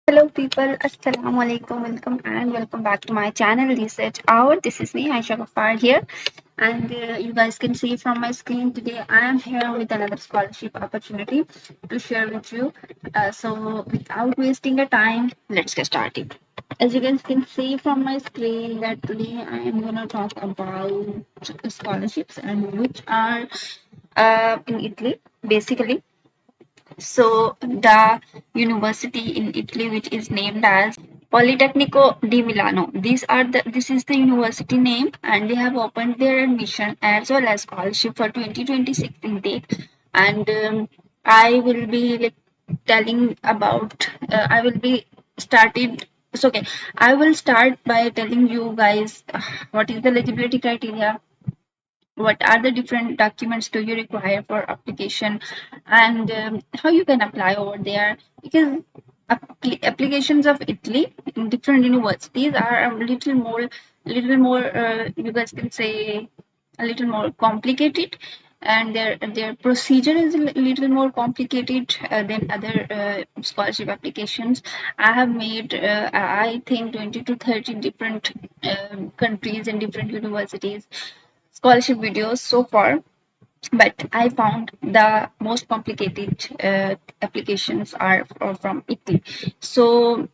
Hello people, Assalamu alaikum, welcome back to my channel Research Hour. This is me, Aisha Ghaffar here, and you guys can see from my screen today I am here with another scholarship opportunity to share with you. So without wasting your time, let's get started. As you guys can see from my screen that today I am gonna talk about scholarships and which are in Italy basically. So the university in Italy, which is named as Politecnico di Milano. This is the university name, and they have opened their admission as well as scholarship for 2026 intake. And I will be like telling about. I will be started. It's okay. I will start by telling you guys what is the eligibility criteria, what are the different documents do you require for application, and how you can apply over there, because applications of Italy in different universities are a little more you guys can say a little more complicated, and their procedure is a little more complicated than other scholarship applications. I have made I think 20 to 30 different countries and different universities scholarship videos so far, but I found the most complicated applications are from Italy. So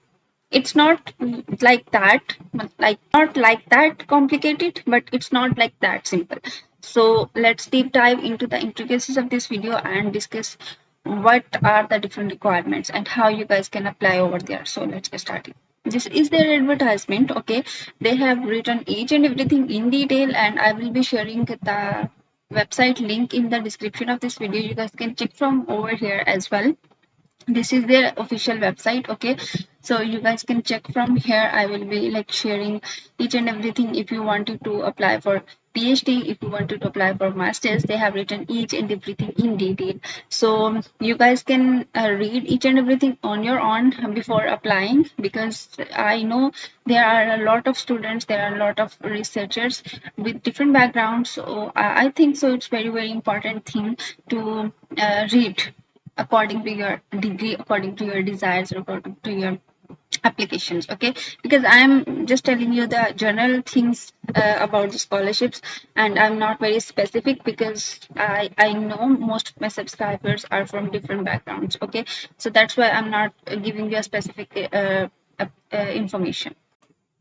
it's not like that, not like that complicated, but it's not like that simple. So let's deep dive into the intricacies of this video and discuss what are the different requirements and how you guys can apply over there. So let's get started. This is their advertisement. Okay, they have written each and everything in detail, and I will be sharing the website link in the description of this video. You guys can check from over here as well. This is their official website. Okay, so you guys can check from here. I will be like sharing each and everything. If you wanted to apply for PhD, if you wanted to apply for masters, they have written each and everything in detail, so you guys can read each and everything on your own before applying, because I know there are a lot of students, there are a lot of researchers with different backgrounds. So I think so it's very important thing to read according to your degree, according to your desires, according to your applications. Okay, because I'm just telling you the general things about the scholarships, and I'm not very specific because I know most of my subscribers are from different backgrounds. Okay, so that's why I'm not giving you a specific information.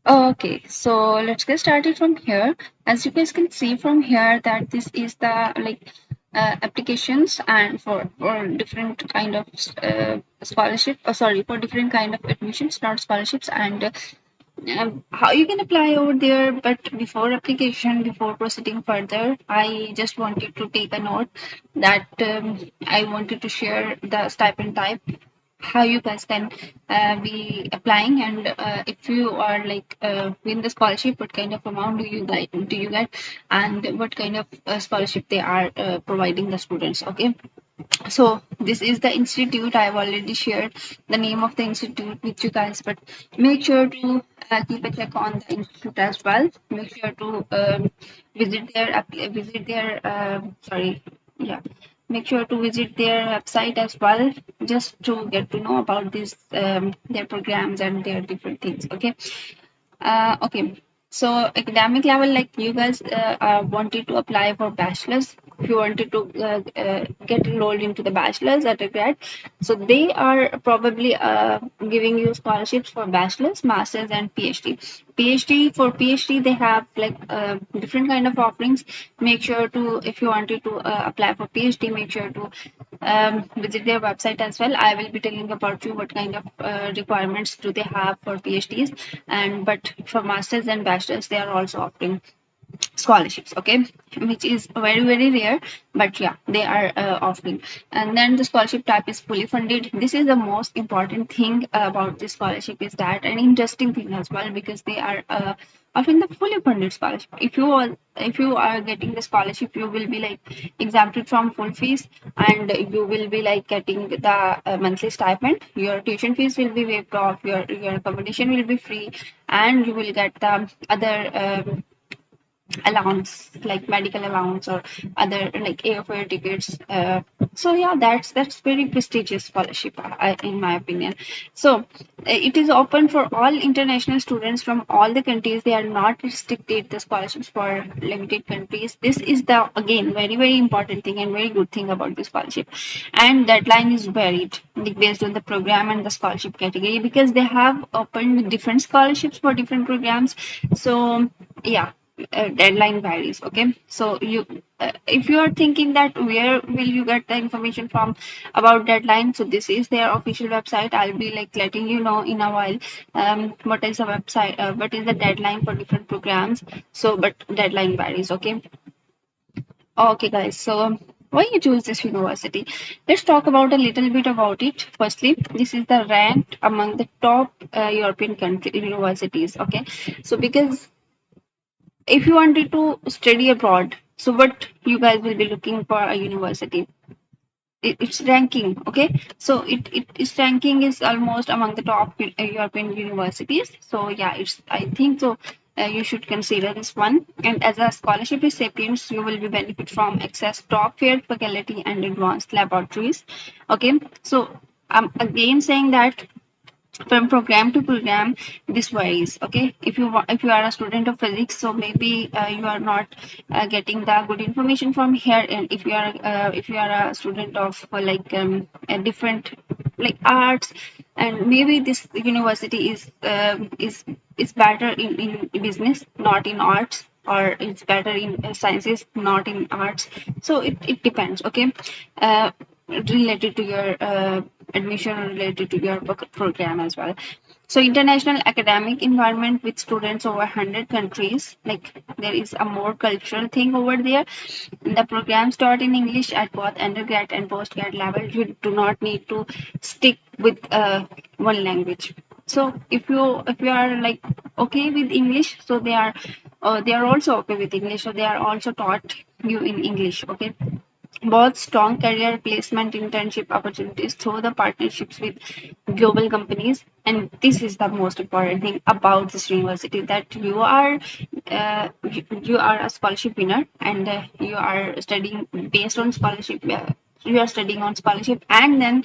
Okay, so let's get started from here. As you guys can see from here that this is the like applications and for different kind of scholarship. Sorry, for different kind of admissions, not scholarships, and how you can apply over there. But before application, before proceeding further, I just wanted to take a note that I wanted to share the stipend type, how you guys can be applying, and if you are like win the scholarship, what kind of amount do you get, and what kind of scholarship they are providing the students. Okay, so this is the institute. I've already shared the name of the institute with you guys, but make sure to keep a check on the institute as well. Make sure to visit their sorry, yeah, make sure to visit their website as well, just to get to know about this their programs and their different things. Okay, okay. So academic level, like you guys wanted to apply for bachelor's, if you wanted to get enrolled into the bachelor's at a grad, so they are probably giving you scholarships for bachelor's, master's, and PhD. PhD, they have like different kind of offerings. Make sure to, if you wanted to apply for PhD, make sure to visit their website as well. I will be telling about you what kind of requirements do they have for PhDs, and but for masters and bachelors, they are also offering scholarships. Okay, which is very rare, but yeah, they are offering. And then the scholarship type is fully funded. This is the most important thing about this scholarship, is that an interesting thing as well, because they are offering the fully funded scholarship. If you are getting the scholarship, you will be like exempted from full fees, and you will be like getting the monthly stipend. Your tuition fees will be waived off, your accommodation will be free, and you will get the other allowance like medical allowance or other like airfare tickets, So yeah, that's very prestigious scholarship, in my opinion. So it is open for all international students from all the countries. They are not restricted the scholarships for limited countries. This is the again very important thing and very good thing about the scholarship. And deadline is varied, like, based on the program and the scholarship category, because they have opened different scholarships for different programs. So yeah, deadline varies. Okay, so you if you are thinking that where will you get the information from about deadline, so this is their official website. I'll be like letting you know in a while what is the website, what is the deadline for different programs. So but deadline varies. Okay. Okay, guys, so why you choose this university? Let's talk about a little bit about it. Firstly, this is the ranked among the top European country universities. Okay, so because if you wanted to study abroad, so what you guys will be looking for a university? Its ranking. Okay, so its ranking is almost among the top European universities. So yeah, it's I think so. You should consider this one. And as a scholarship recipients, you will be benefit from access top tier faculty and advanced laboratories. Okay, so I'm again saying that from program to program this varies. Okay, if you are a student of physics, so maybe you are not getting the good information from here. And if you are a student of a different like arts, and maybe this university is better in business, not in arts, or it's better in sciences, not in arts. So it depends. Okay, uh, related to your admission, or related to your program as well. So international academic environment with students over 100 countries, like there is a more cultural thing over there. The programs taught in English at both undergrad and postgrad level. You do not need to stick with one language. So if you are like okay with English, so they are also okay with English, so they are also taught you in English. Okay, both strong career placement internship opportunities through the partnerships with global companies. And this is the most important thing about this university, that you are a scholarship winner, and you are studying based on scholarship. You are studying on scholarship, and then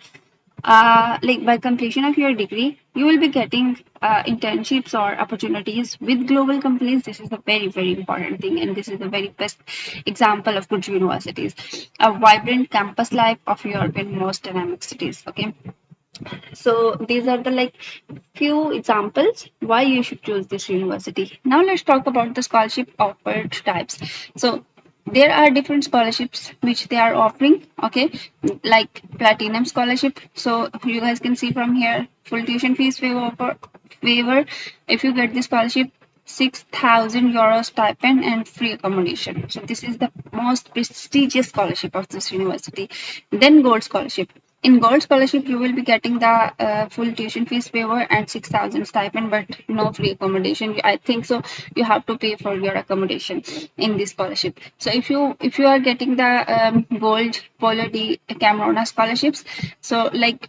like by completion of your degree, you will be getting internships or opportunities with global companies. This is a very important thing, and this is the very best example of good universities. A vibrant campus life of European most dynamic cities. Okay, so these are the like few examples why you should choose this university. Now let's talk about the scholarship offered types. So there are different scholarships which they are offering. Okay, like platinum scholarship. So you guys can see from here, full tuition fees waiver if you get the scholarship, 6,000 euros stipend and free accommodation. So this is the most prestigious scholarship of this university. Then gold scholarship. In gold scholarship, you will be getting the full tuition fees waiver and 6,000 stipend, but no free accommodation. I think so. You have to pay for your accommodation in this scholarship. So if you are getting the gold Polo D Camerona scholarships, so like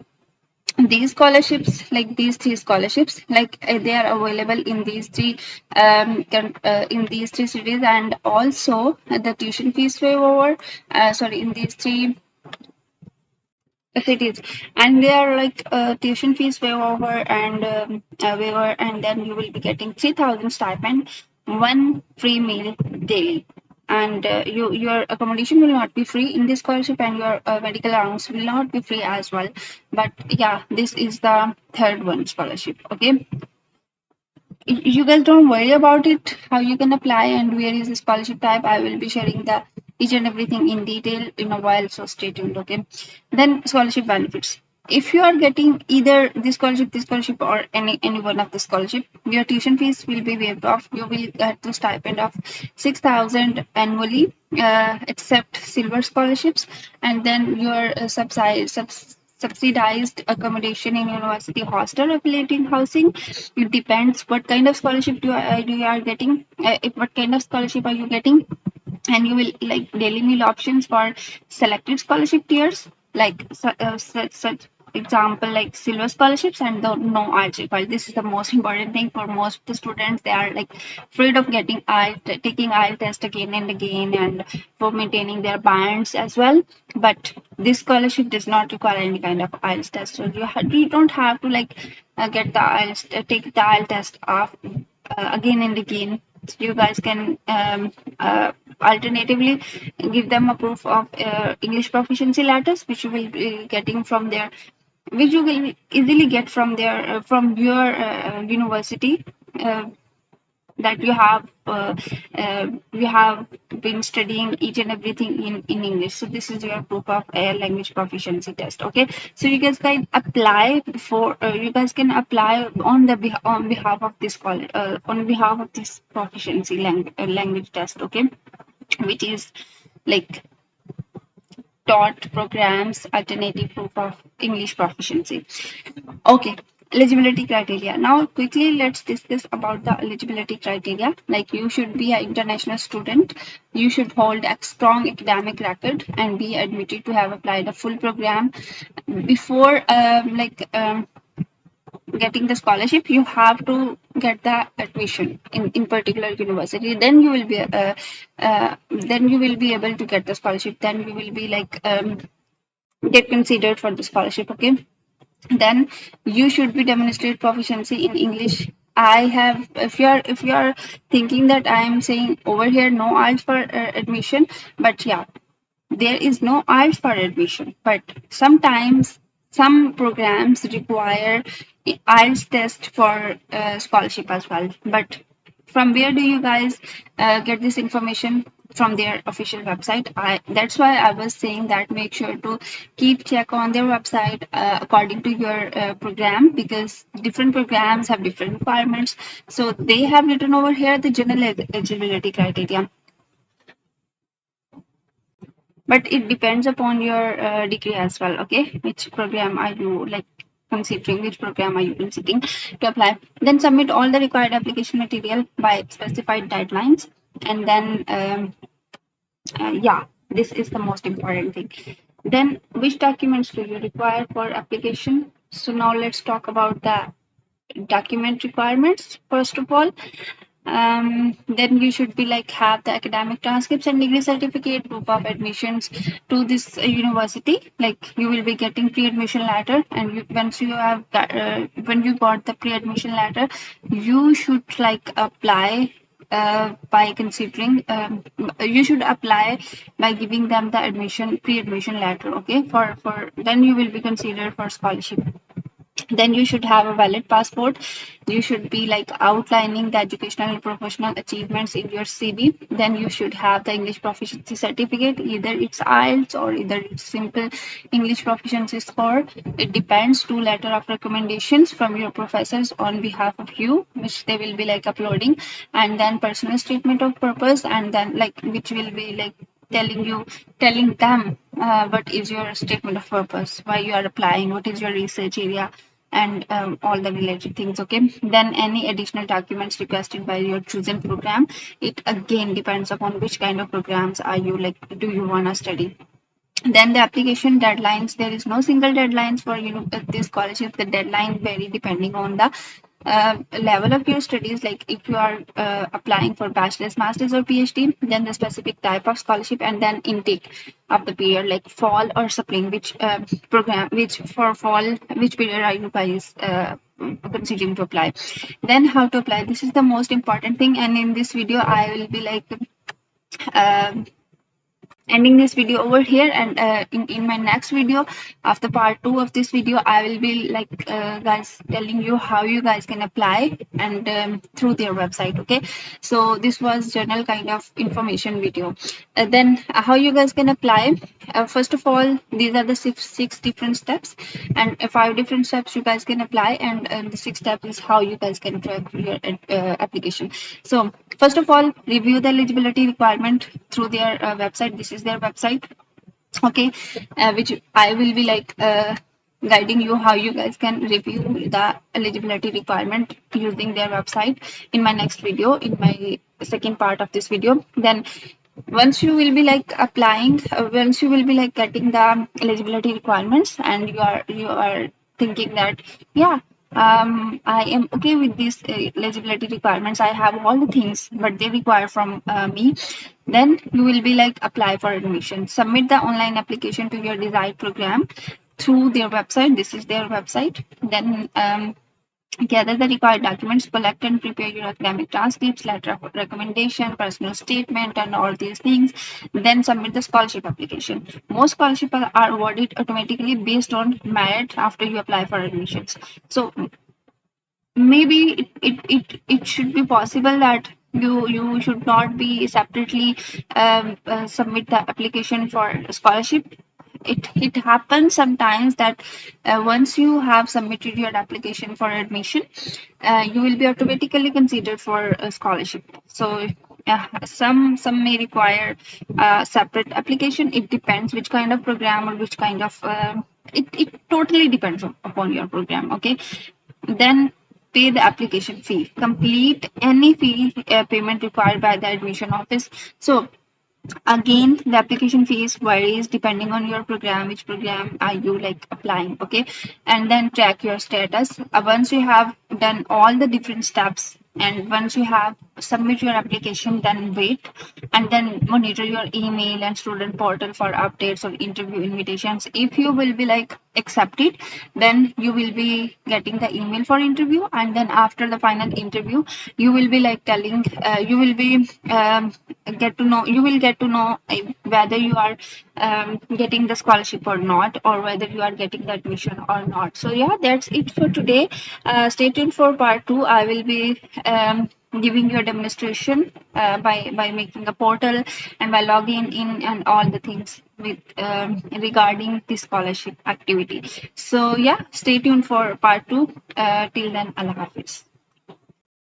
these scholarships, like these three scholarships, like they are available in these in these three cities, and also the tuition fees waiver. Sorry, in these three cities, and they are like tuition fees waiver, and then you will be getting 3,000 stipend, one free meal daily. And your accommodation will not be free in this scholarship, and your medical allowance will not be free as well. But yeah, this is the third one scholarship. Okay, you guys don't worry about it, how you can apply and where is the scholarship type. I will be sharing the each and everything in detail in a while, so stay tuned. Okay, then scholarship benefits. If you are getting either this scholarship or any one of the scholarship, your tuition fees will be waived off. You will get the stipend of 6,000 annually, except silver scholarships. And then your subsidized accommodation in university hostel affiliating housing. It depends what kind of scholarship you are getting, if what kind of scholarship are you getting. And you will like daily meal options for selected scholarship tiers, like such example like silver scholarships and the no IELTS required. This is the most important thing for most of the students. They are like afraid of getting IELTS, taking IELTS test again and again, and for maintaining their bonds as well. But this scholarship does not require any kind of IELTS test, so you don't have to like get the IELTS, take the IELTS test off again and again. So you guys can alternatively give them a proof of English proficiency letters, which you will be getting from their, which you will easily get from their from your university, that you have been studying each and everything in English. So this is your proof of language proficiency test. Okay, so you guys can apply for you guys can apply on the on behalf of this college, on behalf of this proficiency language test. Okay, which is like taught programs alternative proof of English proficiency. Okay, eligibility criteria. Now, quickly, let's discuss about the eligibility criteria. Like, you should be an international student, you should hold a strong academic record, and be admitted to have applied a full program before, getting the scholarship. You have to get the admission in particular university. Then you will be, then you will be able to get the scholarship. Then you will be like get considered for the scholarship. Okay, then you should be demonstrate proficiency in English. I have, if you are thinking that I am saying over here no IELTS for admission, but yeah, there is no IELTS for admission, but sometimes some programs require IELTS test for scholarship as well. But from where do you guys get this information? From their official website. That's why I was saying that make sure to keep check on their website according to your program, because different programs have different requirements. So they have written over here the general eligibility criteria, but it depends upon your degree as well. Okay, which program are you like considering, which program are you considering to apply? Then submit all the required application material by specified deadlines, and then yeah, this is the most important thing. Then which documents do you require for application? So now let's talk about the document requirements. First of all, then you should be like have the academic transcripts and degree certificate, proof of admissions to this university. Like you will be getting pre-admission letter, and once you have got, when you got the pre-admission letter, you should like apply by considering you should apply by giving them the pre-admission letter. Okay, for then you will be considered for scholarship. Then you should have a valid passport. You should be like outlining the educational and professional achievements in your CV. Then you should have the English proficiency certificate, either it's IELTS or either it's simple English proficiency score. It depends. 2 letter of recommendations from your professors on behalf of you, which they will be like uploading, and then personal statement of purpose, and then like which will be like telling them what is your statement of purpose, why you are applying, what is your research area, and all the related things. Okay, then any additional documents requested by your chosen program. It again depends upon which kind of programs are you like, do you want to study. Then the application deadlines, there is no single deadlines for this scholarship. The deadline vary depending on the level of your studies. Like if you are applying for bachelor's, master's, or PhD, then the specific type of scholarship, and then intake of the period, like fall or spring, which program, which for fall, which period are you guys considering to apply. Then how to apply, this is the most important thing, and in this video I will be like ending this video over here, and in my next video, after part 2 of this video, I will be like guys telling you how you guys can apply, and through their website. Okay, so this was general kind of information video. Then how you guys can apply. First of all, these are the six different steps, and 5 different steps you guys can apply, and the 6th step is how you guys can track your application. So first of all, review the eligibility requirement through their website. This is their website. Okay, which I will be like guiding you how you guys can review the eligibility requirement using their website in my next video, in my second part of this video. Then once you will be like applying, once you will be like getting the eligibility requirements, and you are thinking that, yeah, I am okay with these eligibility requirements, I have all the things but they require from me. Then you will be like apply for admission, submit the online application to your desired program through their website. This is their website. Then gather the required documents, collect and prepare your academic transcripts, letter of recommendation, personal statement, and all these things. Then submit the scholarship application. Most scholarships are awarded automatically based on merit after you apply for admissions. So maybe it should be possible that you should not be separately submit the application for scholarship. It happens sometimes that once you have submitted your application for admission, you will be automatically considered for a scholarship. So some may require separate application. It depends which kind of program or which kind of it totally depends upon your program. Okay, then pay the application fee. Complete any fee payment required by the admission office. So again, the application fees varies depending on your program, which program are you like applying. Okay, and then track your status. Once you have done all the different steps, and once you have submit your application, then wait, and then monitor your email and student portal for updates or interview invitations. If you will be like accepted, then you will be getting the email for interview, and then after the final interview, you will be like telling, you will be you will get to know whether you are getting the scholarship or not, or whether you are getting the admission or not. So yeah, that's it for today. Stay tuned for part 2. I will be giving you a demonstration by making a portal and by logging in and all the things with regarding the scholarship activity. So yeah, stay tuned for part 2. Till then, Allah Hafiz.